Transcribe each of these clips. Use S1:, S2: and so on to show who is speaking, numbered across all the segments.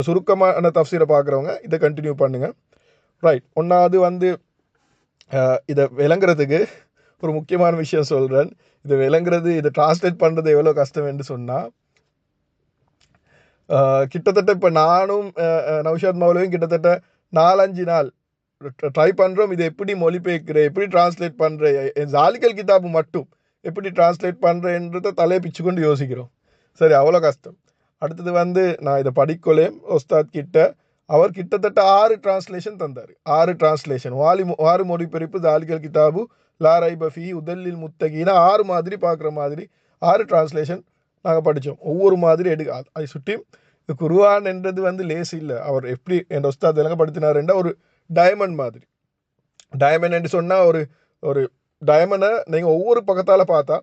S1: சுருக்கமான தஃப்சீரை பார்க்குறவங்க இதை கண்டினியூ பண்ணுங்கள். ரைட், ஒன்றாவது வந்து இதை விளங்குறதுக்கு ஒரு முக்கியமான விஷயம் சொல்கிறேன். இதை விளங்குறது, இதை டிரான்ஸ்லேட் பண்ணுறது எவ்வளோ கஷ்டம் என்று சொன்னால், கிட்டத்தட்ட இப்போ நானும் நௌஷாத் மௌலவியும் கிட்டத்தட்ட 4-5 நாள் ட்ரை பண்ணுறோம். இதை எப்படி மொழிபெயர்க்கிறேன், எப்படி டிரான்ஸ்லேட் பண்ணுறேன், ஜாலிக்கல் கிதாபு மட்டும் எப்படி டிரான்ஸ்லேட் பண்ணுறேன்றதை தலையை பிச்சு கொண்டு யோசிக்கிறோம். சரி, அவ்வளோ கஷ்டம். அடுத்தது வந்து நான் இதை படிக்கொள்ளேன் உஸ்தாத் கிட்ட. அவர் கிட்டத்தட்ட 6 டிரான்ஸ்லேஷன் தந்தார். 6 டிரான்ஸ்லேஷன், 6 மொழிபெயர்ப்பு, ஜாலிக்கல் கிதாபு, லா ரைப ஃபீஹி, உதல்லில் முத்தகீனா, 6 மாதிரி பார்க்குற மாதிரி 6 டிரான்ஸ்லேஷன் நாங்கள் படித்தோம். ஒவ்வொரு மாதிரி அதை சுற்றி இந்த குர்ஆன் என்றது வந்து லேஸ் இல்லை. அவர் எப்படி என் உஸ்தாத் விளங்கப்படுத்தினார்ன்றா ஒரு டைமண்ட் மாதிரி. டைமண்ட் என்று சொன்னால் ஒரு டைமண்டை நீங்கள் ஒவ்வொரு பக்கத்தால் பார்த்தா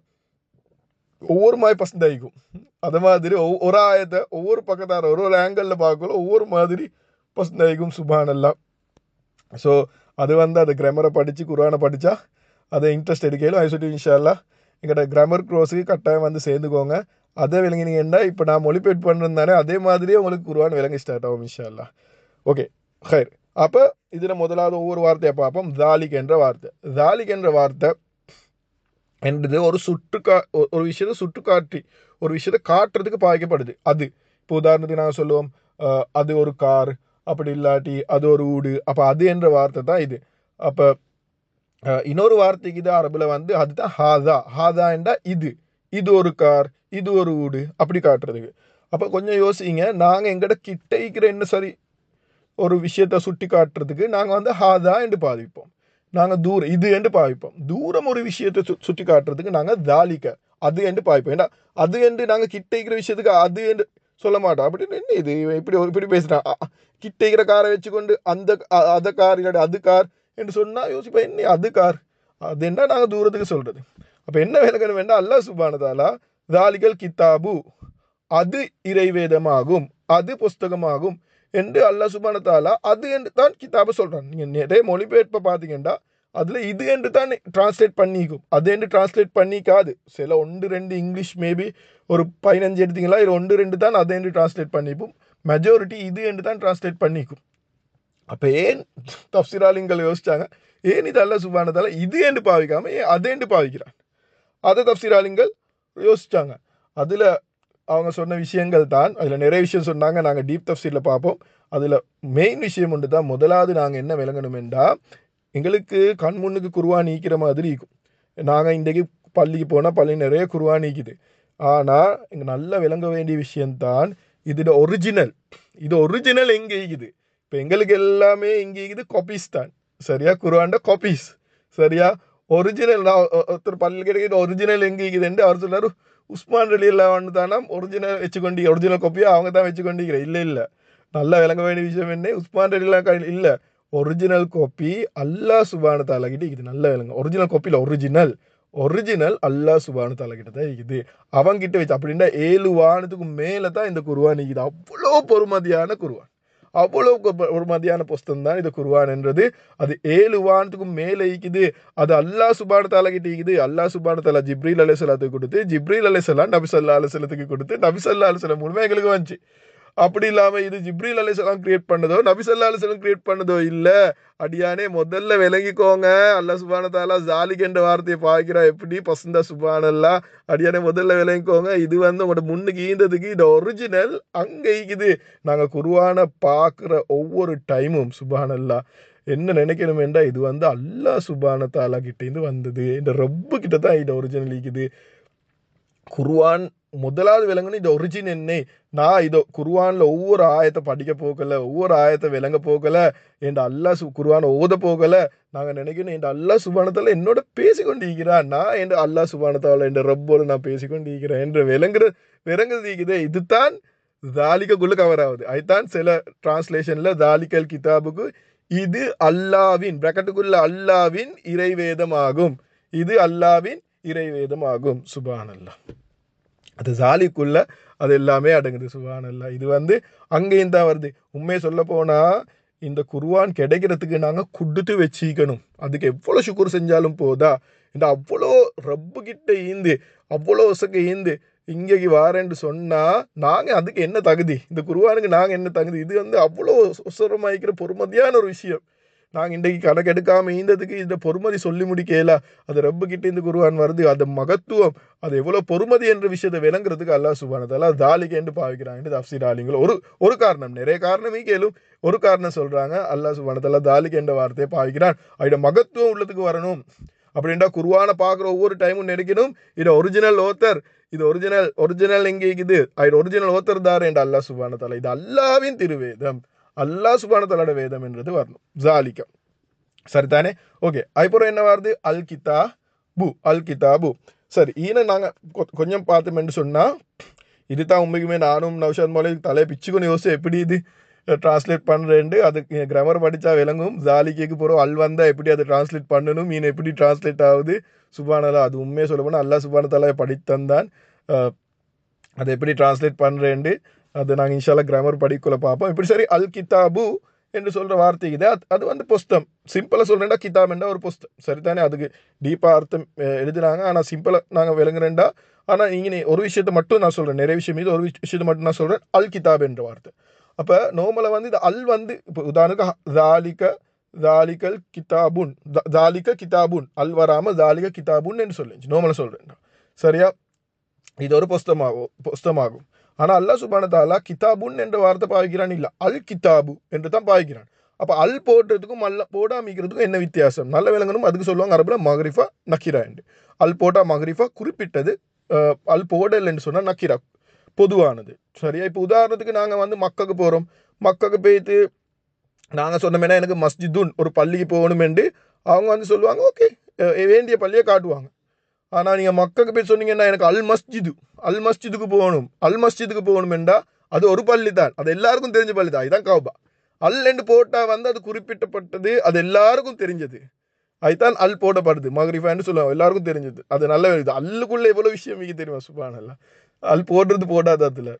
S1: ஒவ்வொரு மாதிரி பசந்தாயிக்கும். அது மாதிரி ஒரு ஆயத்தை ஒவ்வொரு பக்கத்தால் ஒரு ஆங்கிளில் பார்க்கல ஒவ்வொரு மாதிரி பசந்தாயிக்கும். சுப்ஹானல்லாஹ். ஸோ அது வந்து அது கிராமரை படித்து குர்ஆனை படித்தா அதை இன்ட்ரெஸ்ட் எடுக்கலும். அது சொல்லி இன்ஷா அல்லாஹ் எங்களோட கிராமர் கோர்ஸுக்கு கட்டாயம் வந்து சேர்ந்துக்கோங்க. அதை விளங்கினீங்கன்னா இப்போ நான் மொழிபெயர்ப்பு பண்ணுறதுனாலே அதே மாதிரியே உங்களுக்கு குர்ஆன் விளங்கி ஸ்டார்ட் ஆகும் இன்ஷா அல்லாஹ். ஓகே, ஹைர். அப்போ இதில் முதலாவது ஒவ்வொரு வார்த்தையை பார்ப்போம். ஜாலிக் என்ற வார்த்தை. ஜாலிக் என்ற வார்த்தை என்றது ஒரு விஷயத்தை சுட்டுக்காட்டி ஒரு விஷயத்தை காட்டுறதுக்கு பாய்க்கப்படுது. அது இப்போ உதாரணத்துக்கு நாங்கள் சொல்லுவோம், அது ஒரு கார், அப்படி இல்லாட்டி அது ஒரு வீடு. அப்போ அது என்ற வார்த்தை தான் இது. அப்போ இன்னொரு வார்த்தைக்கு இது அரபில் வந்து அதுதான் ஹாதா. ஹாதா என்றா இது ஒரு கார், இது ஒரு வீடு, அப்படி காட்டுறதுக்கு. அப்போ கொஞ்சம் யோசிங்க, நாங்கள் எங்கள்கிட்ட கிட்டைக்கிற என்ன சரி ஒரு விஷயத்தை சுட்டி காட்டுறதுக்கு நாங்கள் வந்து ஹாதா என்று பாவிப்போம். நாங்கள் தூரம் இது என்று பாவிப்போம். தூரம் ஒரு விஷயத்தை சுட்டி காட்டுறதுக்கு நாங்கள் தாலிக்க அது என்று பாவிப்போம். ஏன்னா அது என்று நாங்கள் கிட்டைக்கிற விஷயத்துக்கு அது என்று சொல்ல மாட்டோம். அப்படின்னு என்ன இது இப்படி பேசுகிறான், கிட்டைக்கிற காரை வச்சுக்கொண்டு அந்த கார் இல்லாட்டி அது கார் என்று சொன்னால் யோசிப்போம், என்ன அது கார், அது என்ன நாங்கள் தூரத்துக்கு சொல்கிறது. அப்போ என்ன விளக்கணும் வேண்டாம், அல்லாஹ் சுப்ஹானஹு வ தஆலா ஜாலிகல் கிதாபு, அது இறைவேதமாகும், அது புஸ்தகமாகும் என்று அல்லாஹ் சுப்ஹானஹு வ தஆலா அது என்று தான் கிதாபு சொல்கிறான். நீங்கள் நிறைய மொழிபெயர்ப்பை பார்த்தீங்கன்னா அதில் இது என்று தான் டிரான்ஸ்லேட் பண்ணிக்கும், அது என்று டிரான்ஸ்லேட் பண்ணிக்காது. சில 1-2 இங்கிலீஷ் மேபி ஒரு 15 எடுத்தீங்களா, இது 1-2 தான் அதை என்று டிரான்ஸ்லேட் பண்ணிப்போம். மெஜாரிட்டி இது என்று தான் டிரான்ஸ்லேட் பண்ணிக்கும். அப்போ ஏன் தஃப்சீராளிங்கள் யோசிச்சாங்க, ஏன் இது அல்லாஹ் சுப்ஹானஹு வ தஆலா இது என்று பாவிக்காமல் ஏன் அது என்று பாவிக்கிறான்? அதை தஃப்சீராளிங்கள் யோசிச்சாங்க. அதில் அவங்க சொன்ன விஷயங்கள் தான், அதில் நிறைய விஷயம் சொன்னாங்க. நாங்கள் டீப் தஃப்சீரில் பார்ப்போம். அதில் மெயின் விஷயம் ஒன்று தான். முதலாவது நாங்கள் என்ன விளங்கணுமெண்டா, எங்களுக்கு கண் முன்னுக்கு குர்ஆன் நீக்கிற மாதிரி இருக்கும். நாங்கள் இன்றைக்கு பள்ளிக்கு போனால் பள்ளி நிறைய குர்ஆன் நீக்குது. ஆனால் இங்கே நல்லா விளங்க வேண்டிய விஷயம்தான் இதோட ஒரிஜினல். இது ஒரிஜினல் எங்கே இருக்குது? இப்போ எங்களுக்கு எல்லாமே இங்கே இருக்குது காப்பீஸ் தான், சரியா? குர்ஆன்ட காப்பீஸ், சரியா? ஒரிஜினல் நான் ஒருத்தர் பள்ளி கிடைக்கிற ஒரிஜினல் எங்கே இருக்குதுன்ட்டு அவர் சொன்னார், உஸ்மான் ரலியல்லாஹு தானே ஒரிஜினல் வச்சுக்கொண்டு, ஒரிஜினல் காப்பியாக அவங்க தான் வச்சுக்கொண்டிருக்கிற. இல்லை, நல்லா விளங்க வேண்டிய விஷயம் என்ன, உஸ்மான் ரலியல்லாஹு இல்லை, ஒரிஜினல் காப்பி அல்லாஹ் சுப்ஹானஹு தஆலா கிட்ட இருக்குது. நல்லா விளங்க, ஒரிஜினல் காப்பியில் ஒரிஜினல் அல்லாஹ் சுப்ஹானஹு தஆலா கிட்ட தான் இருக்குது. அவங்கிட்ட வச்சு அப்படின்னா 7 வானத்துக்கு மேலே தான் இந்த குர்ஆன் இருக்குது. அவ்வளோ பொறுமதியான குர்ஆன், அவ்வளோ ஒரு மதியான புஸ்தகம் தான் இது குர்ஆன் என்றது. அது 7 வானத்துக்கும் மேலே இருக்குது. அது அல்லாஹ் சுப்ஹானஹு தஆலா கிட்ட இருக்குது. அல்லாஹ் சுப்ஹானஹு தஆலா ஜிப்ரீல் அலைஹிஸ்ஸலாத்துக்கு கொடுத்து, ஜிப்ரீல் அலைஹிஸ்ஸலாம் நபி ஸல்லல்லாஹு அலைஹி வஸல்லத்துக்கு கொடுத்து, நபி ஸல்லல்லாஹு அலைஹி வஸல்லம் மூலமா எங்களுக்கு வந்துச்சு. அப்படி இல்லாமல் இது ஜிப்ரீல் அலைஹிஸ்ஸலாம் கிரியேட் பண்ணதோ நபி ஸல்லல்லாஹு அலைஹி வஸல்லம் கிரியேட் பண்ணதோ இல்லை. அடியானே முதல்ல விளங்கிக்கோங்க, அல்லாஹ் சுப்ஹானஹு தஆலா ஜாலிக் என்ற வார்த்தையை பாய்க்கிறா எப்படி பசந்தா சுப்ஹானல்லாஹ். அடியானே முதல்ல விளங்கிக்கோங்க, இது வந்து உங்களோட முன்னுக்கு ஈந்ததுக்கு இது ஒரிஜினல் அங்கே இருக்குது. நாங்கள் குர்ஆனை பார்க்குற ஒவ்வொரு டைமும் சுப்ஹானல்லாஹ் என்ன நினைக்கணும் என்றால், இது வந்து அல்லாஹ் சுப்ஹானஹு தஆலா கிட்டேருந்து வந்தது, இந்த ரப்பு கிட்ட தான் இது ஒரிஜினல் இருக்குது. குர்ஆன் முதலாவது விளங்கணும் இது ஒரிஜின் என்ன. நான் இதோ குர்ஆனில் ஒவ்வொரு ஆயத்தை படிக்க போகலை, ஒவ்வொரு ஆயத்தை விளங்க போகலை, என் அல்லாஹ் குர்ஆனை ஓத போகலை. நாங்கள் நினைக்கணும் என் அல்லாஹ் சுப்ஹானஹு தஆலா என்னோட பேசிக்கொண்டிருக்கிறான், நான் என் அல்லாஹ் சுப்ஹானஹு தஆலா என் ரப்போடு நான் பேசிக்கொண்டிருக்கிறேன் என்று விளங்குறது. இதுதான் தாலிக்குள்ளே கவர் ஆகுது. அதுதான் சில டிரான்ஸ்லேஷனில் தாலிக்கல் கிதாபுக்கு இது அல்லாவின் பிராக்கெட்டுக்குள்ள அல்லாவின் இறைவேதமாகும், இது அல்லாவின் இறைவேதமாகும். சுப்ஹானல்லாஹ். அது ஜாலிக்குள்ள அது எல்லாமே அடங்குது. சுப்ஹானல்லாஹ். இது வந்து அங்கேயும் தான் வருது. உண்மையை சொல்ல போனால் இந்த குர்ஆன் கிடைக்கிறதுக்கு நாங்கள் கொடுத்து வச்சிக்கணும். அதுக்கு எவ்வளோ சுக்குர் செஞ்சாலும் போதா. இந்த அவ்வளோ ரப்பு கிட்ட ஈந்து அவ்வளோ ஒசக்க ஈந்து இங்கேக்கு வாரேன்னு சொன்னா நாங்க அதுக்கு என்ன தகுதி, இந்த குர்ஆனுக்கு நாங்க என்ன தகுதி? இது வந்து அவ்வளோ ஒசரமாய்க்கிற பொறுமதியான ஒரு விஷயம். நாங்க இன்றைக்கு கணக்கு எடுக்காம ஈந்ததுக்கு இந்த பொறுமதி சொல்லி முடிக்கல. அது ரப்பு கிட்ட இந்த குர்ஆன் வருது, அது மகத்துவம், அது எவ்வளோ பொறுமதி என்ற விஷயத்தை விளங்குறதுக்கு அல்லாஹ் சுப்ஹானஹு வ தஆலா தாலிக என்று பாவிக்கிறாங்க. தஃப்சீர் ஆலிம்கள் ஒரு ஒரு காரணம், நிறைய காரணமே கேளும், ஒரு காரணம் சொல்றாங்க. அல்லாஹ் சுப்ஹானஹு வ தஆலா தாலிக என்ற வார்த்தையை பாவிக்கிறான். அதோட மகத்துவம் உள்ளதுக்கு வரணும் அப்படின்டா குர்ஆனை பார்க்குற ஒவ்வொரு டைமும் நினைக்கணும் இது ஒரிஜினல் ஓத்தர், இது ஒரிஜினல் எங்கே இருக்குது, அது ஒரிஜினல் ஓத்தர் தார் என்ற அல்லாஹ் சுப்ஹானஹு வ தஆலா. இது அல்லாஹ்வின் திருவேதம், அல்லாஹ் சுப்ஹானஹு வ தஆலாவோட வேதம் என்றது வரணும். ஜாலிக சரிதானே? ஓகே, அதுக்கப்புறம் என்ன வருது? அல் கிதாபு. சரி, ஈன நாங்கள் கொஞ்சம் பார்த்தோம்னு சொன்னால் இதுதான் உண்மைக்குமே நானும் நௌஷாத் மௌலவி தலையை பிச்சுக்கொண்டு யோசிச்சு எப்படி இது டிரான்ஸ்லேட் பண்ணுறேன்ட்டு. அதுக்கு கிராமர் படித்தா விளங்கும். ஜாலிக்கு போகிறோம் அல் வந்தால் எப்படி அதை டிரான்ஸ்லேட் பண்ணணும், மீன் எப்படி டிரான்ஸ்லேட் ஆகுது. சுப்ஹானல்லாஹ், அது உண்மையை சொல்ல போனால் அல்லாஹ் சுப்ஹானஹு வ தஆலா படித்தந்தான் அதை எப்படி டிரான்ஸ்லேட் பண்ணுறேன்ட்டு. அது நாங்கள் இன்ஷால்லா கிராமர் படிக்குள்ள பார்ப்போம். இப்படி சரி, அல் கிதாபு என்று சொல்கிற வார்த்தைக்கு இது அது வந்து புஸ்தம். சிம்பிளாக சொல்கிறேன்டா கிதாப் என்றா ஒரு புஸ்தம், சரிதானே? அதுக்கு டீப்பாக அர்த்தம் எழுதுனாங்க. ஆனால் சிம்பிளாக நாங்கள் விளங்குறேன்டா. ஆனால் இங்கே ஒரு விஷயத்தை மட்டும் நான் சொல்கிறேன், நிறைய விஷயம் இது ஒரு விஷயத்தை மட்டும் நான் சொல்கிறேன். அல் கிதாப் என்ற வார்த்தை. அப்போ நோமலை வந்து இது அல் வந்து இப்போ உதாரணத்துக்கு தாலிகல் கிதாபுன், தாலிக கிதாபுன், அல் வராமல் தாலிக கிதாபுன் என்று சொல்லிச்சு நோமலை சொல்கிறேன்டா. சரியா? இது ஒரு புஸ்தமாகும். ஆனால் அல்லாஹ் சுப்ஹானஹு வ தஆலா கிதாபுன் என்ற வார்த்தை பாவிக்கிறான் இல்லை, அல் கிதாபு என்று தான் பாவிக்கிறான். அப்போ அல் போடுறதுக்கும் அல்ல போடாமிக்கிறதுக்கும் என்ன வித்தியாசம் நல்ல விளங்கணும். அதுக்கு சொல்லுவாங்க அரபுல மக்ரிஃபா நக்கிரா என்று. அல் போட்டா மக்ரிஃபா குறிப்பிட்டது, அல் போடல் என்று சொன்னால் நக்கிரா பொதுவானது. சரியா? இப்போ உதாரணத்துக்கு நாங்கள் வந்து மக்காவுக்கு போகிறோம். மக்காவுக்கு போயிட்டு நாங்கள் சொன்னோம்னா எனக்கு மஸ்ஜிதுன் ஒரு பள்ளிக்கு போகணும் என்று அவங்க வந்து சொல்லுவாங்க, ஓகே வேண்டிய பள்ளியை காட்டுவாங்க. ஆனால் நீங்கள் மக்காவுக்கு போய் சொன்னீங்கன்னா எனக்கு அல் மஸ்ஜிதுக்கு போகணும் என்றா அது ஒரு பள்ளி தான், அது எல்லாருக்கும் தெரிஞ்ச பள்ளி தான், இதுதான் கௌபா. அல் என்று போட்டால் வந்து அது குறிப்பிட்டப்பட்டது, அது எல்லாருக்கும் தெரிஞ்சது, அதுதான் அல் போடப்படுது. மக்ரிஃபான்னு சொல்லுவாங்க, எல்லாருக்கும் தெரிஞ்சது. அது நல்ல இது அல்லுக்குள்ள எவ்வளோ விஷயம் மிக தெரியுமா? சுப்ஹானல்லாஹ், அல் போடுறது போடாது அதில்.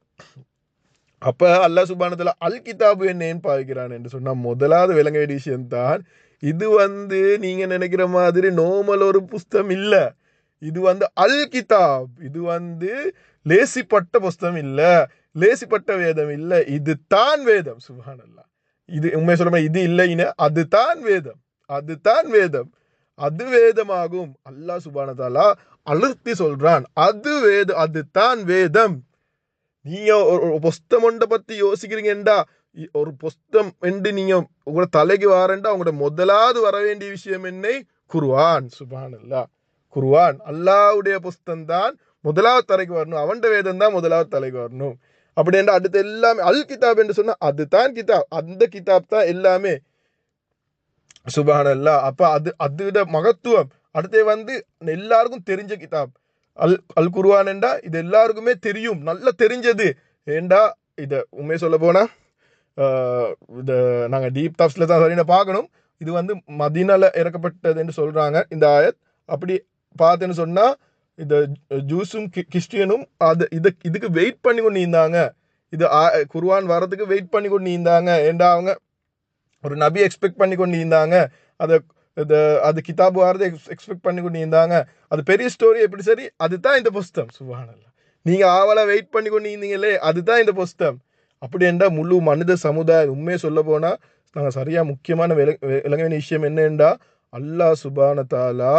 S1: அப்போ அல்லாஹ் சுப்ஹானஹு வ தஆலா அல் கிதாபு என்னன்னு பாவிக்கிறான் என்று சொன்னால் முதலாவது விளங்க வேண்டிய விஷயம்தான் இது வந்து நீங்கள் நினைக்கிற மாதிரி நோமல் ஒரு புஸ்தகம் இல்லை. இது வந்து அல் கிதாப், இது வந்து லேசிப்பட்ட புஸ்தகம் இல்லை, லேசிப்பட்ட வேதம் இல்லை, இது தான் வேதம். சுப்ஹானல்லாஹ், இது உண்மையை சொல்ல இது இல்லைன்னு, அதுதான் வேதம், அது வேதமாகும். அல்லாஹ் சுப்ஹானஹு வ தஆலா அழுத்தி சொல்றான், அதுதான் வேதம். நீங்க ஒரு புஸ்தம் ஒன்றை பத்தி யோசிக்கிறீங்கடா, ஒரு புஸ்தம் என்று நீங்க உங்களோட தலைக்கு வாரண்டா உங்களோட முதலாவது வர வேண்டிய விஷயம் என்ன? குர்ஆன். சுப்ஹானல்லாஹ், குர்ஆன் அல்லாஹ்வுடைய புஸ்தகம் தான் முதலாவது தலைக்கு வரணும், அவன்ட வேதம் தான் முதலாவது தலைக்கு வரணும். அப்படி என்றால் அடுத்து எல்லாமே அல் கிதாப் என்று சொன்னா அதுதான் கிதாப், அந்த கிதாப் தான் எல்லாமே. சுப்ஹானல்லாஹ், அப்ப அதோட மகத்துவம். அடுத்து வந்து எல்லாருக்கும் தெரிஞ்ச கிதாப் அல் குர்ஆன் என்றா இது எல்லாருக்குமே தெரியும், நல்லா தெரிஞ்சது. ஏண்டா இதை உண்மையை சொல்ல போனா இதை நாங்கள் டீப் தஃப்ஸில் தான் சரியான பார்க்கணும். இது வந்து மதீனால இறக்கப்பட்டது என்று சொல்றாங்க இந்த ஆயத். அப்படி பார்த்தேன்னு சொன்னா இந்த ஜூஸும் கிறிஸ்டியனும் இதுக்கு வெயிட் பண்ணி கொண்டு இருந்தாங்க, இது குர்ஆன் வரதுக்கு வெயிட் பண்ணி கொண்டு இருந்தாங்க. ஏண்டா அவங்க ஒரு நபி எக்ஸ்பெக்ட் பண்ணி கொண்டு இருந்தாங்க, அது கிதாபு வாரதை எக்ஸ்பெக்ட் பண்ணி கொண்டு இருந்தாங்க. அது பெரிய ஸ்டோரி. எப்படி சரி, அதுதான் இந்த புஸ்தகம். சுப்ஹானல்லாஹ், நீங்கள் ஆவலா வெயிட் பண்ணி கொண்டு இருந்தீங்களே, அதுதான் இந்த புஸ்தகம். அப்படி என்றால் முழு மனித சமுதாயம் உண்மையை சொல்ல போனால் நாங்கள் சரியாக முக்கியமான விளங்க வேண்டிய விஷயம் என்னென்றா அல்லாஹ் சுப்ஹானஹு வ தஆலா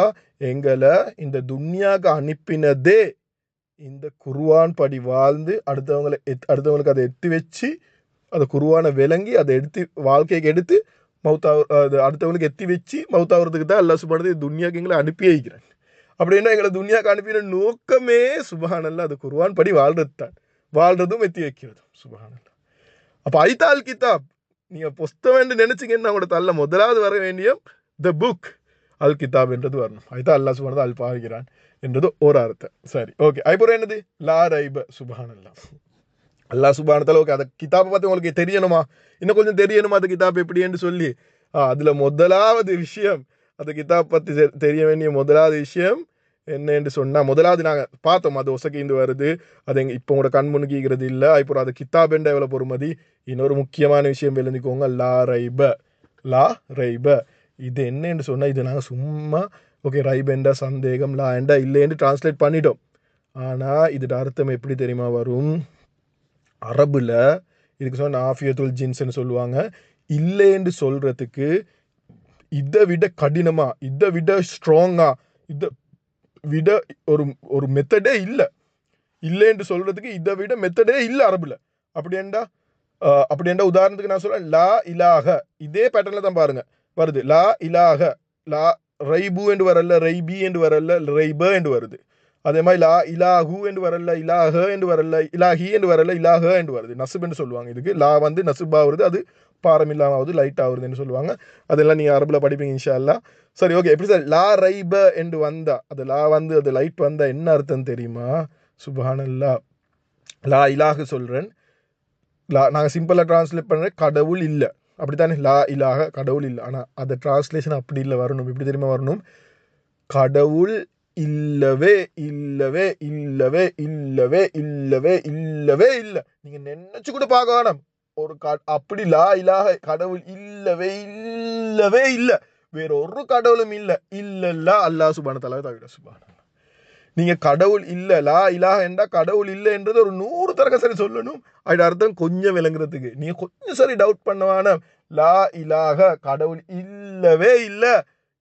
S1: எங்களை இந்த துன்யாவுக்கு அனுப்பினதே இந்த குர்ஆன் படி வாழ்ந்து அடுத்தவங்களுக்கு அதை எத்தி வச்சு அதை குர்ஆனை விளங்கி அதை எடுத்து வாழ்க்கைக்கு எடுத்து அடுத்தவங்களுக்கு எத்தி வச்சு மௌத்தாகிறதுக்கு தான் அல்லாஹ் சுப்ஹானஹு வ தஆலா துன்யாவுக்கு எங்களை அனுப்பி வைக்கிறான். அப்படின்னா எங்களை துன்யாவுக்கு அனுப்பின நோக்கமே சுப்ஹானல்லாஹ் அது குர்ஆன் படி வாழ்றது தான், வாழ்றதும் எத்தி வைக்கிறதும். சுப்ஹானல்லாஹ், அப்போ ஐதா அல் கிதாப் நீங்கள் புஸ்தகம் என்று நினைச்சிங்கன்னா உங்களோட தள்ள முதலாவது வர வேண்டிய த புக் அல் கிதாப் என்றது வரணும். அதுதான் அல்லாஹ் சுப்ஹானஹு வ தஆலா அல் பாவிக்கிறான் என்றது ஒரு அர்த்தம். சரி, ஓகே. அதுக்கப்புறம் என்னது? லா ரைப. சுப்ஹானல்லாஹ், அல்லாஹ் சுப்ஹானஹு வ தஆலா ஓகே அந்த கிதாபை பற்றி உங்களுக்கு தெரியணுமா, இன்னும் கொஞ்சம் தெரியணுமா அந்த கிதாப் எப்படின்னு சொல்லி அதில் முதலாவது விஷயம், அந்த கிதாப் பற்றி தெரிய வேண்டிய முதலாவது விஷயம் என்னன்னு சொன்னால், முதலாவது நாங்கள் பார்த்தோம் அது ஒசகிந்து வருது, அது இப்போ உங்களோட கண் முன்னுக்கிறது இல்லை. அப்புறம் அது கிதாப் என்ற எவ்வளோ பொறுமதி. இன்னொரு முக்கியமான விஷயம் எழுதிக்கோங்க, லா ரைப. இது என்னன்னு சொன்னால் இது நாங்கள் சும்மா ஓகே ரைப் என்றா சந்தேகம், லா என்றா இல்லைன்னு டிரான்ஸ்லேட் பண்ணிட்டோம். ஆனால் இதோட அர்த்தம் எப்படி தெரியுமா வரும்? அரபுல இதுக்கு சொன்ன ஆஃபியத்துல் ஜின்ஸ்ன்னு சொல்லுவாங்க. இல்லைன்னு சொல்றதுக்கு இதை விட கடினமா, இதை விட ஸ்ட்ராங்கா, இதை விட ஒரு ஒரு மெத்தடே இல்லை. இல்லைன்னு சொல்றதுக்கு இதை விட மெத்தடே இல்லை அரபுல. அப்படின்னா உதாரணத்துக்கு நான் சொல்றேன், லா இலாக, இதே பேட்டர்ல தான் பாருங்க வருது. லா இலாக, லா ரைபு என்று வரல, ரைபி என்று வரல, ரைப என்று வருது. அதே மாதிரி லா இலாஹு என்று வரல, இலாஹ என்று வரல, இலாஹி என்று வரல, இலாஹ என்று வருது. நசுப் என்று சொல்லுவாங்க. இதுக்கு லா வந்து நசுபா வருது, அது பாரம் இல்லாமாவது லைட் ஆகுதுன்னு சொல்லுவாங்க. அதெல்லாம் நீங்க அரபுல படிப்பீங்க இன்ஷா அல்லாஹ். சரி, ஓகே. எப்படி சார் லா ரைப என்று வந்தா, அது லா வந்து அது லைட் வந்தா என்ன அர்த்தம் தெரியுமா? சுப்ஹானல்லாஹ். லா இலாஹு சொல்றேன், நாங்கள் சிம்பிளாக டிரான்ஸ்லேட் பண்ணுற கடவுள் இல்லை, அப்படித்தானே? லா இலாக கடவுள் இல்லை. ஆனால் அதை டிரான்ஸ்லேஷன் அப்படி இல்லை வரணும். எப்படி தெரியுமா வரணும்? கடவுள் இல்லவே இல்லவே இல்லவே இல்லவே இல்லவே இல்லவே இல்லை. நீங்க நினைச்சு கூட பார்க்க வேணாம். ஒரு அப்படி லா இலாக கடவுள் இல்லவே இல்லவே இல்லை, வேற ஒரு கடவுளும் இல்லை, இல்ல அல்லாஹ் சுப்ஹானஹு வ தஆலா தவிர. சுப்ஹானல்லாஹ். நீங்க கடவுள் இல்ல, லா இலாஹ என்றா கடவுள் இல்லை என்றது ஒரு 100 தடவை சரி சொல்லணும். அது அர்த்தம் கொஞ்சம் விளங்குறதுக்கு நீங்க கொஞ்சம் சரி டவுட் பண்ணுவான. லா இலாஹ கடவுள் இல்லவே இல்லை,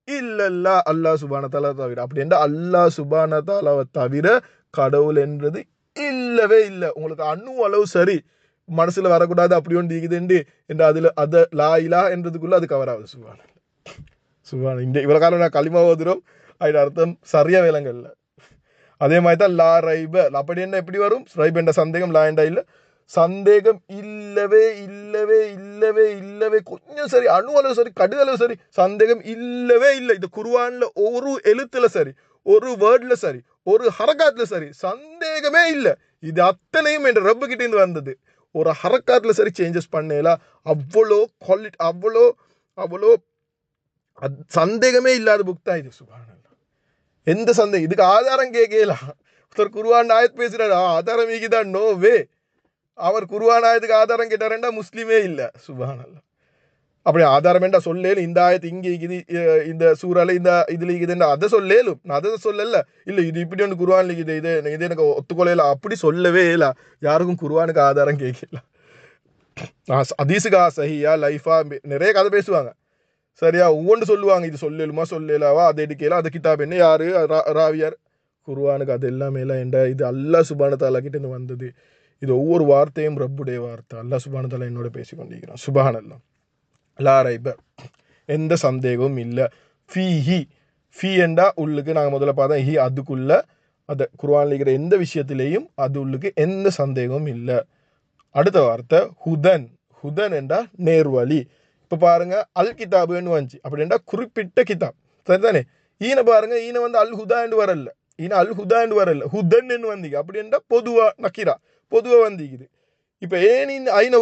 S1: இல்லல்லா அல்லாஹ் சுப்ஹானஹு வ தஆலா தவிர. அப்படி என்றா அல்லாஹ் சுப்ஹானஹு வ தஆலாவை தவிர கடவுள் என்றது இல்லவே இல்லை. உங்களுக்கு அணு அளவு சரி மனசுல வரக்கூடாது அப்படி ஒன்று இருக்குதுண்டு என்று அதுல அத லா இலாஹ என்றதுக்குள்ள அது கவர் ஆகுது. சுப்ஹானல்லாஹ். இந்த இவ்வளவு காலம் நான் களிமா ஓதுறோம், அது அர்த்தம் சரியா விளங்கல்ல. அதே மாதிரி தான் லா ரைப, அப்படி என்ன எப்படி வரும்? ரைப் என்ற சந்தேகம், லா என்றா இல்லை. சந்தேகம் இல்லவே இல்லவே இல்லவே இல்லவே கொஞ்சம் சரி அணு அளவு சரி கடுகளவு சரி சந்தேகம் இல்லவே இல்லை. இது குர்ஆன்ல ஒரு எழுத்துல சரி, ஒரு வேர்ட்ல சரி, ஒரு ஹரக்காத்துல சரி சந்தேகமே இல்லை. இது அத்தனையும் என்ற ரப்பு கிட்ட இருந்து வந்தது. ஒரு ஹரக்காத்துல சரி சேஞ்சஸ் பண்ணலாம். அவ்வளோ குவாலிட்டி, அவ்வளோ அவ்வளோ சந்தேகமே இல்லாத புக் தான் இது. சுப்ஹானல்லாஹ். எந்த சந்தேகம்? இதுக்கு ஆதாரம் கேட்கலாம். ஒருத்தர் குர்ஆன் ஆயத் பேசுறாரு, ஆதாரம் ஈகிதான், நோ வே. அவர் குர்ஆன் ஆயத்துக்கு ஆதாரம் கேட்டாரண்டா முஸ்லீமே இல்லை. சுப்ஹானல்லாஹ். அப்படி ஆதாரம் என்றா சொல்லேலும் இந்த ஆயத்து இங்கே இருக்குது, இந்த சூறால இந்த இதுல இருக்குதுன்னா அதை சொல்லேலும். நான் அதை சொல்லல, இல்லை இது இப்படி ஒன்று குர்ஆன் இருக்குது, இது எனக்கு ஒத்துக்கொள்ளல அப்படி சொல்லவே இல்லை. யாருக்கும் குர்ஆனுக்கு ஆதாரம் கேட்கல. ஹதீஸுக்கு சஹியா லைஃபா நிறைய கதை பேசுவாங்க. சரியா, ஒவ்வொன்று சொல்லுவாங்க, இது சொல்லலுமா சொல்லலாவா, அதை எடுக்கலாம், அது கிதாப் என்ன, யாரு ராவியார். குர்ஆனுக்கு அது எல்லாமே இல்லை. என்ற இது அல்லாஹ் சுப்ஹானஹு வ தஆலா கிட்ட இருந்து வந்தது. இது ஒவ்வொரு வார்த்தையும் ரப்புடைய வார்த்தை. அல்லாஹ் சுப்ஹானஹு வ தஆலா என்னோட பேசிக்கொண்டிருக்கிறான். சுப்ஹானல்லாஹ். லா ரைப எந்த சந்தேகமும் இல்லை. ஃபீஹி, ஃபீ என்றா உள்ளுக்கு, நாங்கள் முதல்ல பார்த்தா ஹி அதுக்குள்ள, அதை குர்ஆன்ல இருக்கிற எந்த விஷயத்திலையும் அது உள்ளுக்கு எந்த சந்தேகமும் இல்லை. அடுத்த வார்த்தை ஹுதன். ஹுதன் என்றா நேர்வழி. இப்போ பாருங்க, அல் கிதாபுன்னு வந்துச்சு, அப்படின்னா குறிப்பிட்ட கிதாப், சரிதானே? ஈன பாருங்க, ஈன வந்து அல் ஹுதான்னு வரல, ஈன அல் ஹுதான்னு வரல, ஹுதன்னு வந்தீங்க. அப்படின்னா பொதுவா நக்கீரா பொதுவா வந்திக்குது. இப்போ ஏன் ஐன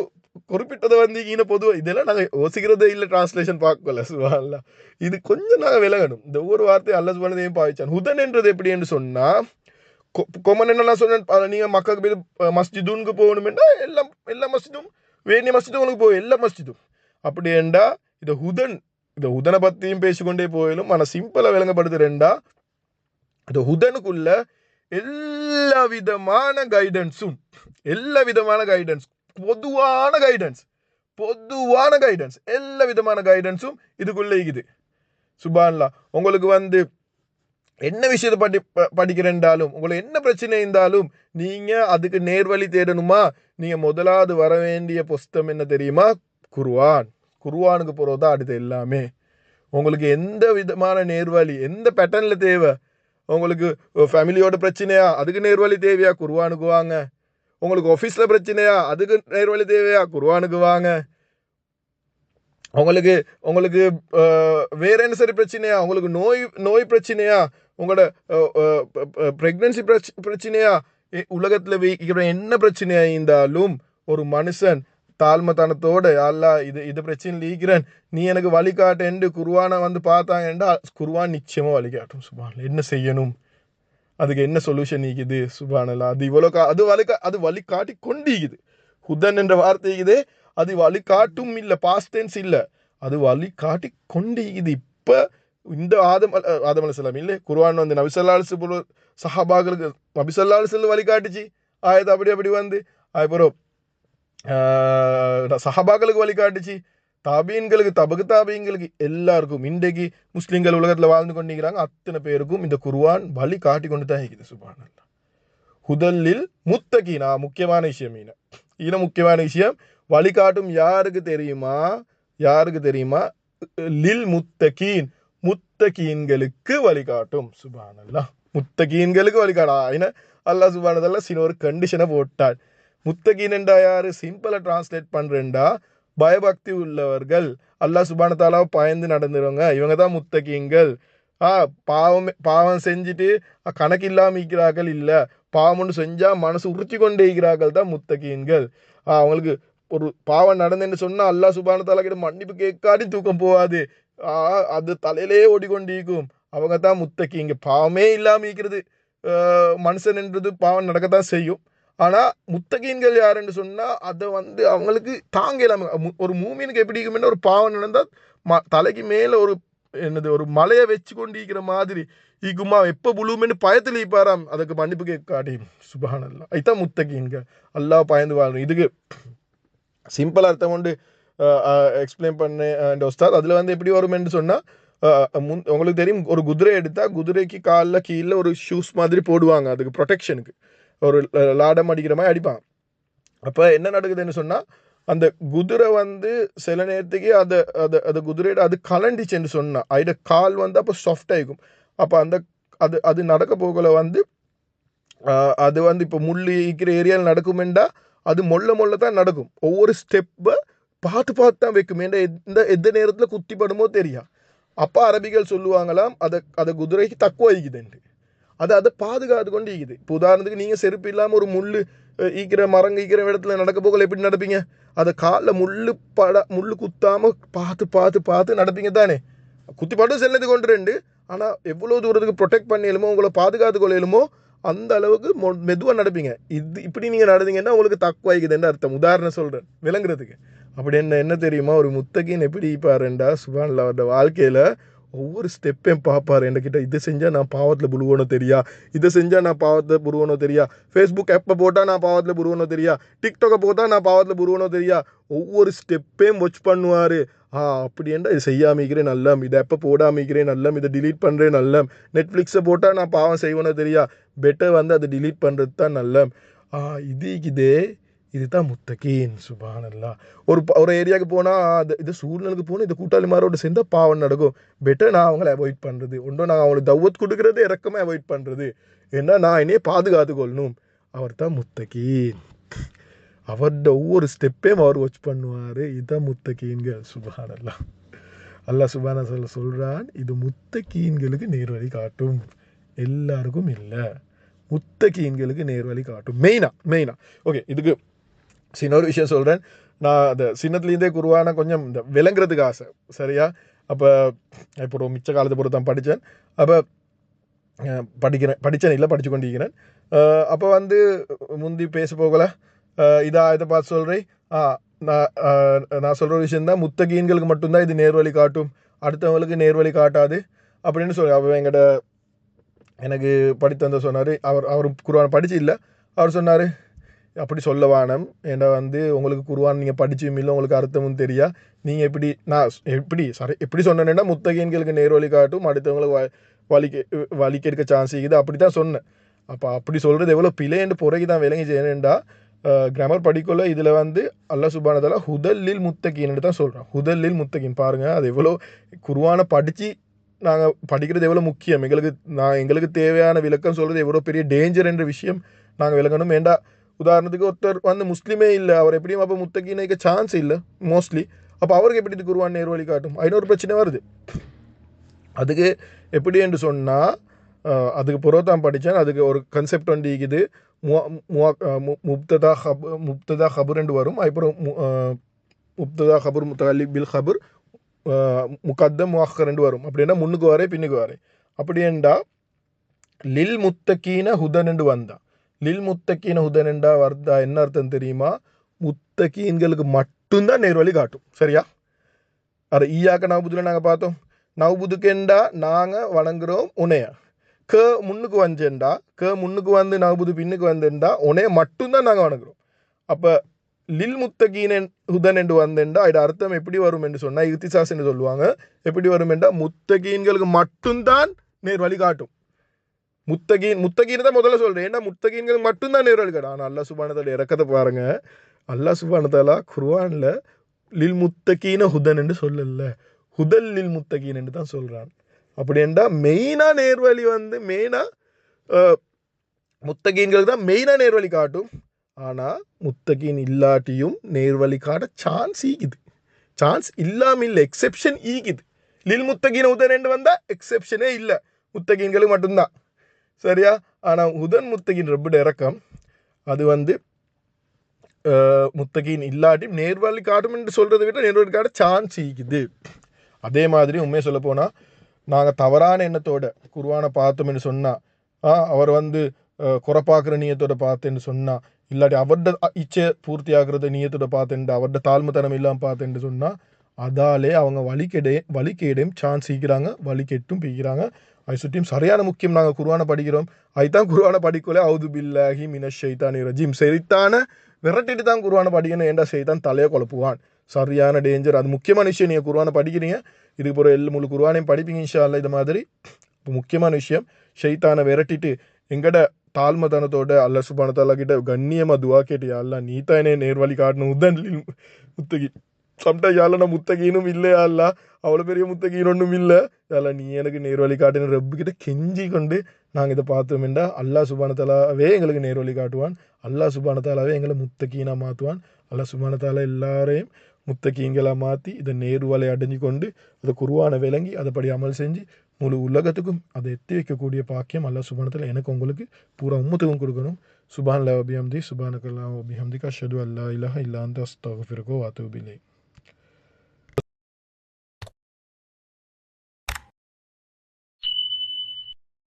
S1: குறிப்பிட்டதை வந்தீங்க, ஈன பொதுவா, இதெல்லாம் நாங்கள் யோசிக்கிறதே இல்லை, டிரான்ஸ்லேஷன் பார்க்கல. சுப்ஹானல்லாஹ். இது கொஞ்சம் நாங்கள் விலகணும். இந்த ஒவ்வொரு வார்த்தையும் அல்லாஹ் சுப்ஹானஹு வ தஆலா பாவிச்சான். ஹுதன் என்றது எப்படி என்று சொன்னா, கொமன் என்ன நான் சொன்னேன், நீங்க மக்களுக்கு போய் மஸ்ஜிதுன்னு போகணுமெண்டா எல்லா மஸ்ஜிதும், வேண்டிய மஸ்ஜிதும் உங்களுக்கு போய் எல்லா மஸ்ஜிதும். அப்படி என்றா இந்த ஹுதனை பத்தியும் பேசிக்கொண்டே போயிலும். ஆனால் சிம்பிளா விளங்கப்படுத்துறேன்டா, இந்த ஹுதனுக்குள்ள எல்லா விதமான கைடன்ஸும், எல்லா விதமான கைடன்ஸ், பொதுவான கைடன்ஸ், எல்லா விதமான கைடன்ஸும் இதுக்குள்ள இருக்குது. சுப்ஹானல்லாஹ். உங்களுக்கு வந்து என்ன விஷயத்தை படிக்கிறேன்டாலும், உங்களுக்கு என்ன பிரச்சனை இருந்தாலும், நீங்க அதுக்கு நேர்வழி தேடணுமா, நீங்க முதலாவது வர வேண்டிய புஸ்தகம் என்ன தெரியுமா? குர்ஆனுக்கு போறதுதான் அடுத்து எல்லாமே. உங்களுக்கு எந்த விதமான நேர்வழி, எந்த பேட்டர்ன்ல தேவை, உங்களுக்கு ஃபேமிலியோட பிரச்சனையா, அதுக்கு நேர்வழி தேவையா, குர்ஆனுக்கு வாங்க. உங்களுக்கு ஆஃபீஸ்ல பிரச்சனையா, அதுக்கு நேர்வழி தேவையா, குர்ஆனுக்கு வாங்க. உங்களுக்கு வேற என்ன சரி பிரச்சனையா, உங்களுக்கு நோய் பிரச்சனையா, உங்களோட பிரெக்னன்சி பிரச்சனையா, உலகத்துல என்ன பிரச்சனையா இருந்தாலும் ஒரு மனுஷன் தாழ்மத்தனத்தோட, அல்லாஹ் இது பிரச்சனை லீக்கிறேன், நீ எனக்கு வழிகாட்டு குர்ஆனை வந்து பார்த்தாங்கன்றா, குர்ஆன் நிச்சயமா வழிகாட்டும். சுப்ஹானல்லாஹ். என்ன செய்யணும், அதுக்கு என்ன சொல்யூஷன் இருக்குது. சுப்ஹானல்லாஹ். அது இவ்வளோ அது வழிகாட்டி கொண்டிருக்குது. ஹுதன் என்ற வார்த்தை இருக்குது, அது வழிகாட்டும் இல்லை, பாஸ்ட் டென்ஸ் இல்லை, அது வழிகாட்டி கொண்டிருக்குது. இப்போ இந்த ஆதம் அலைஹிஸ்ஸலாம் இல்லை, குர்ஆன் வந்து நபி ஸல்லல்லாஹு அலைஹி வஸல்லம் சஹாபாக்களுக்கு நபி ஸல்லல்லாஹு அலைஹி வஸல்லம் வழிகாட்டுச்சு ஆயத்து அப்படி வந்து அதுக்கப்புறம் சஹாபாக்களுக்கு வழிகாட்டுச்சு தாபீன்களுக்கு தபகு தாபீன்களுக்கு எல்லாருக்கும் இன்றைக்கு முஸ்லீம்கள் உலகத்தில் வாழ்ந்து கொண்டிருக்கிறாங்க அத்தனை பேருக்கும் இந்த குர்ஆன் வழி காட்டி கொண்டு தான் இருக்குது சுப்ஹானல்லாஹ் ஹுதல்லில் முத்தகீனா முக்கியமான விஷயம் முக்கியமான விஷயம் வழிகாட்டும் யாருக்கு தெரியுமா லில் முத்தகீன்களுக்கு வழிகாட்டும் சுப்ஹானல்லாஹ் முத்தகீன்களுக்கு வழிகாட்டா அல்லாஹ் சுப்ஹானஹு வ தஆலா சின்ன ஒரு கண்டிஷனை போட்டாள் முத்தகீன் என்றா யாரு சிம்பிளா டிரான்ஸ்லேட் பண்றேன்டா பயபக்தி உள்ளவர்கள் அல்லாஹ் சுப்ஹானஹு வ தஆலாவை பயந்து நடந்துருவங்க இவங்க தான் முத்தகீன்கள் பாவம் செஞ்சுட்டு கணக்கு இல்லாம இருக்கிறார்கள் இல்ல பாவம் ஒன்று செஞ்சா மனசு உறுத்தி கொண்டே இருக்கிறார்கள் தான் முத்தகீன்கள் அவங்களுக்கு ஒரு பாவம் நடந்துன்னு சொன்னா அல்லாஹ் சுப்ஹானஹு வ தஆலா கிட்ட மன்னிப்பு கேட்காடி தூக்கம் போகாது அது தலையிலே ஓடிக்கொண்டிருக்கும் அவங்க தான் முத்தகீங்க பாவமே இல்லாம இருக்கிறது மனுஷன் என்றது பாவம் நடக்கத்தான் செய்யும் ஆனா முத்தகீன்கள் யாருன்னு சொன்னா அதை வந்து அவங்களுக்கு தாங்க இல்லாம ஒரு மூமினுக்கு எப்படி இருக்கும்னா ஒரு பாவம் நடந்தா தலைக்கு மேல ஒரு மலையை வச்சு கொண்டு இருக்கிற மாதிரி ஈக்குமா எப்ப புழுமென்னு பயத்துல இருப்பாராம் அதுக்கு மன்னிப்பு கேட்காடி சுப்ஹானல்லாஹ் இதுதான் முத்தகீன்கள் அல்லாஹ் பயந்து வாழணும் இதுக்கு சிம்பிள் அர்த்தம் கொண்டு எக்ஸ்பிளைன் பண்ண உஸ்தாத் அதுல வந்து எப்படி வரும்னு சொன்னா உங்களுக்கு தெரியும் ஒரு குதிரை எடுத்தா குதிரைக்கு காலில் கீழே ஒரு ஷூஸ் மாதிரி போடுவாங்க அதுக்கு ப்ரொடெக்ஷனுக்கு ஒரு லாடம் அடிக்கிற மாதிரி அடிப்பாங்க அப்போ என்ன நடக்குதுன்னு சொன்னால் அந்த குதிரை வந்து சில நேரத்துக்கு அதை குதிரையோட அது கலண்டிச்சுன்னு சொன்னால் அதோட கால் வந்து அப்போ சாஃப்ட் ஆகிக்கும் அப்போ அது நடக்க போகல வந்து அது வந்து இப்போ முள் இருக்கிற ஏரியாவில் நடக்குமெண்டா அது மொள்ள தான் நடக்கும் ஒவ்வொரு ஸ்டெப்பை பார்த்து தான் வைக்கும் ஏன்னா எந்த நேரத்தில் குத்திப்படுமோ தெரியா அப்போ அரபிகள் சொல்லுவாங்களாம் அதை குதிரைக்கு தக்குவ ஈக்குதுண்டு அதை பாதுகாத்து கொண்டு ஈக்குது இப்போ உதாரணத்துக்கு நீங்கள் செருப்பு இல்லாமல் ஒரு முள் மரங்க ஈக்கிற இடத்துல நடக்க போகல எப்படி நடப்பீங்க அதை காலில் முள் குத்தாமல் பார்த்து நடப்பீங்க தானே குத்தி பாட்டும் செல்லது கொண்டு ஆனால் எவ்வளோ தூரத்துக்கு ப்ரொடெக்ட் பண்ணியலுமோ உங்களை பாதுகாத்து கொள்ளையிலுமோ அந்த அளவுக்கு மெதுவாக நடப்பீங்க இப்படி நீங்கள் நடந்தீங்கன்னா உங்களுக்கு தக்குவாய்க்குதுன்னு அர்த்தம் உதாரணம் சொல்கிறேன் விளங்குறதுக்கு அப்படி என்ன தெரியுமா ஒரு முத்தகீன் எப்படி பாருண்டா சுப்ஹானல்லாஹ் அவரோட வாழ்க்கையில் ஒவ்வொரு ஸ்டெப்பையும் பார்ப்பார் என்கிட்ட இதை செஞ்சால் நான் பாவத்தில் புழுவனோ தெரியா இதை செஞ்சால் நான் பாவத்தில் புருவனோ தெரியா ஃபேஸ்புக் ஆப்பை போட்டால் நான் பாவத்தில் புருவனோ தெரியா டிக்டாக்கை போட்டால் நான் பாவத்தில் புருவனோ தெரியா ஒவ்வொரு ஸ்டெப்பையும் வாட்ச் பண்ணுவார் அப்படின்டா இது செய்யாமிக்கிறேன் நல்லம் இதை எப்போ போடாமிக்கிறேன் நல்லம் இதை டிலீட் பண்ணுறேன் நல்லம் நெட்ஃப்ளிக்ஸை போட்டால் நான் பாவம் செய்வனோ தெரியா பெட்டர் வந்து அதை டிலீட் பண்ணுறது தான் நல்லம் இதுதான் முத்தகீன் சுப்ஹானல்லாஹ் ஒரு ஏரியாவுக்கு போனால் இது சூழ்நிலைக்கு போனால் இந்த கூட்டாளிமாரோட சேர்ந்தா பாவம் நடக்கும் பெட்டர் நான் அவங்கள அவாய்ட் பண்ணுறது ஒன்றும் நான் அவங்களுக்கு தௌவத் கொடுக்கறது இறக்கமே அவாய்ட் பண்ணுறது ஏன்னா நான் என்னையே பாதுகாத்து கொள்ளணும் அவர் தான் முத்தகீன் அவரோட ஒவ்வொரு ஸ்டெப்பையும் அவர் வாட்ச் பண்ணுவார் இதுதான் முத்தகீன்கள் சுப்ஹானல்லாஹ் அல்லாஹ் சுப்ஹானஹு சொல்கிறான் இது முத்தகீன்களுக்கு நேர்வழி காட்டும் எல்லாருக்கும் இல்லை முத்தகீன்களுக்கு நேர்வழி காட்டும் மெயினா ஓகே இதுக்கு சின்ன விஷயம் சொல்கிறேன் நான் அந்த சின்னத்துலேருந்தே குருவான கொஞ்சம் இந்த விளங்குறதுக்கு ஆசை சரியா அப்போ இப்போ மிச்ச காலத்தை பொறுத்து தான் படித்தேன் அப்போ படித்து கொண்டிருக்கிறேன் அப்போ வந்து முந்தி பேச போகல இதை பார்த்து சொல்கிறேன் நான் சொல்கிற விஷயந்தான் முத்தகீன்களுக்கு மட்டும்தான் இது நேர்வழி காட்டும் அடுத்தவங்களுக்கு நேர்வழி காட்டாது அப்படின்னு சொல்லி அப்போ எனக்கு படித்தந்த சொன்னார் அவர் குர்ஆன் படிச்சு இல்லை அவர் சொன்னார் அப்படி சொல்ல வானம் ஏன்னா வந்து உங்களுக்கு குர்ஆன் நீங்கள் படிச்சும் இல்லை உங்களுக்கு அர்த்தமும் தெரியா நீங்கள் எப்படி சொன்னேன்னா முத்தகீன்களுக்கு நேர்வழி காட்டும் அடுத்தவங்களுக்கு வலிக்க இருக்க சான்ஸ் இருக்குது அப்படி தான் சொன்னேன் அப்போ அப்படி சொல்கிறது எவ்வளோ பிழைன்னு பிறகு தான் விளங்கி செய்யணுண்டா கிராமர் படிக்கல இதில் வந்து அல்லாஹ் சுப்ஹானஹு வ தஆலா ஹுதல்லில் முத்தகீன்னு தான் சொல்கிறேன் ஹுதல்லில் முத்தகீன் பாருங்கள் அது எவ்வளோ குர்ஆனை படித்து நாங்கள் படிக்கிறது எவ்வளோ முக்கியம் எங்களுக்கு தேவையான விளக்கம் சொல்கிறது எவ்வளோ பெரிய டேஞ்சர் என்ற விஷயம் நாங்கள் விளக்கணும் ஏண்டா உதாரணத்துக்கு ஒருத்தர் வந்து முஸ்லீமே இல்லை அவர் எப்படியும் அப்போ முத்தகீனுக்கு சான்ஸ் இல்லை மோஸ்ட்லி அப்போ அவருக்கு எப்படி இது குர்ஆன் நேர்வழி காட்டும் இன்னொரு பிரச்சனை வருது அதுக்கு எப்படி என்று சொன்னால் அதுக்கு பிறகு தான் படித்தேன் அதுக்கு ஒரு கன்செப்ட் வந்து இருக்குது முப்ததா ஹபர் என்று வரும் அப்புறம் முப்ததா ஹபர் முத்தஅல்லிக் பில் ஹபர் முகத்தம் முஅக்கர் என்று வரும் அப்படின்னா முன்னுக்கு வரே பின்னுக்கு வரே அப்படின்னா லில் முத்தகீன ஹுதன் என்று வந்தா லில் முத்தகீன ஹுதன் என்றா வர்த்தா என்ன அர்த்தம் தெரியுமா முத்தகீன்களுக்கு மட்டும்தான் நேர்வழி காட்டும் சரியா ஈயாக்க நவபுதுல நாங்கள் பார்த்தோம் நவபுதுக்கெண்டா நாங்கள் வணங்குறோம் உனையா க முன்னுக்கு வந்துண்டா முன்னுக்கு வந்து நபுது பின்னுக்கு வந்துண்டா உனே மட்டும்தான் நாங்கள் வணங்குறோம். அப்போ லில் முத்தகீன் ஹுதன் என்று வந்தேன்டா இது அர்த்தம் எப்படி வரும் என்று சொன்னால் இர்த்திசாஸ் என்று சொல்லுவாங்க. எப்படி வரும் என்றால் முத்தகீன்களுக்கு மட்டும்தான் நேர் வழி காட்டும். முத்தகீன் தான் முதல்ல சொல்கிறேன். ஏன்னா முத்தகீன்களுக்கு மட்டும்தான் நேர் வழி காட்டும். ஆனால் அல்லாஹ் சுப்ஹானஹு வ தஆலா இறக்கத்தை பாருங்க. அல்லாஹ் சுப்ஹானஹு வ தஆலா குர்ஆனில் லில் முத்தகீன ஹுதன் என்று சொல்லல, ஹுதல் லில் முத்தகீன் என்று தான் சொல்கிறான். அப்படி என்றால் மெயினாக நேர்வழி வந்து மெயினாக முத்தகீன்களுக்கு தான் மெயினாக நேர்வழி காட்டும். ஆனால் முத்தகீன் இல்லாட்டியும் நேர்வழி காட்ட சான்ஸ் ஈக்குது. சான்ஸ் இல்லாமல் இல்லை, எக்ஸெப்ஷன் ஈக்குது. லில் முத்தகீன் ஹுதன் என்று வந்தால் எக்ஸெப்ஷனே இல்லை, முத்தகீன்களுக்கு மட்டும்தான். சரியா? ஆனால் ஹுதன் முத்தகீன் ரப்போட இறக்கம் அது வந்து முத்தகீன் இல்லாட்டியும் நேர்வழி காட்டும் என்று சொல்கிறத விட நேர்வழி காட்ட சான்ஸ் ஈக்குது. அதே மாதிரி உண்மையை சொல்ல போனால் நாங்கள் தவறான எண்ணத்தோட குர்ஆனை பார்த்தோம்னு சொன்னால், அவர் வந்து குறைப்பாக்குற நீயத்தோட பார்த்தேன்னு சொன்னால், இல்லாட்டி அவர்ட இச்சை பூர்த்தி ஆகிறத நீயத்தோட பார்த்தேன்ட்டு அவர்ட தாழ்மைத்தனம் இல்லாமல் பார்த்தேன்னு சொன்னால், அதாலே அவங்க வழிகேடையும் சான்ஸ் ஈக்கிறாங்க, வழிகெட்டும் பிய்கிறாங்க. அது சுற்றியும் சரியான முக்கியம். நாங்கள் குர்ஆனை படிக்கிறோம், அதுதான் குர்ஆனை படிக்கல அவுது பில்லாஹி மினஷ் ஷைத்தானிர் ரஜீம், செய்தானை விரட்டிட்டு தான் குர்ஆனை படிக்கணும். ஏண்டா செய்தான் தலையை குழப்புவான், சரியான டேஞ்சர். அது முக்கியமான விஷயம். நீங்கள் குர்ஆனை படிக்கிறீங்க, இதுக்கு போகிற முழு குர்ஆனையும் படிப்பீங்க இன்ஷா அல்லாஹ். இது மாதிரி முக்கியமான விஷயம். ஷைத்தானை விரட்டிட்டு எங்கட தாழ்மைத்தனத்தோட அல்லாஹ் சுப்ஹானஹு வ தஆலா கிட்ட கண்ணியமாக துவா கேட்டு, யா அல்லாஹ் நீ தான் என்னை நேர்வழி காட்டணும், ஹுதன் லில் முத்தகீன். சம்டைம் யா அல்லாஹ் நான் முத்தகீனும் இல்லை, யா அல்லாஹ் அவ்வளோ பெரிய முத்தகீன் ஒன்றும் இல்லை, யா அல்லாஹ் நீ எனக்கு நேர்வழி காட்டுன்னு ரப்பு கிட்ட கெஞ்சி கொண்டு நாங்கள் இதை பார்த்தோம்டா அல்லாஹ் சுப்ஹானஹு வ தஆலாவே எங்களுக்கு நேர்வழி காட்டுவான். அல்லாஹ் சுப்ஹானஹு வ தஆலாவே எங்களை முத்தகீனாக மாற்றுவான். அல்லாஹ் சுப்ஹானஹு வ தஆலா எல்லாரையும் முத்தகீன்களாக மாற்றி இதை நேர்வலை அடைஞ்சு கொண்டு அதை குர்ஆனை விளங்கி அதைப்படி அமல் செஞ்சு முழு உலகத்துக்கும் அதை எத்தி வைக்கக்கூடிய பாக்கியம் அல்லாஹ் சுப்ஹானஹு வ தஆலா எனக்கு உங்களுக்கு பூரா உம்மத்துக்கும் கொடுக்கணும். சுப்ஹானல்லாஹி வ பிஹம்தி, சுப்ஹானக்கல்லாஹி வ பிஹம்திக, அஷ்ஹது அல்லா இலாஹா இல்லா அன்த, அஸ்தக்ஃபிருக வ அத்தூபு இலைக்.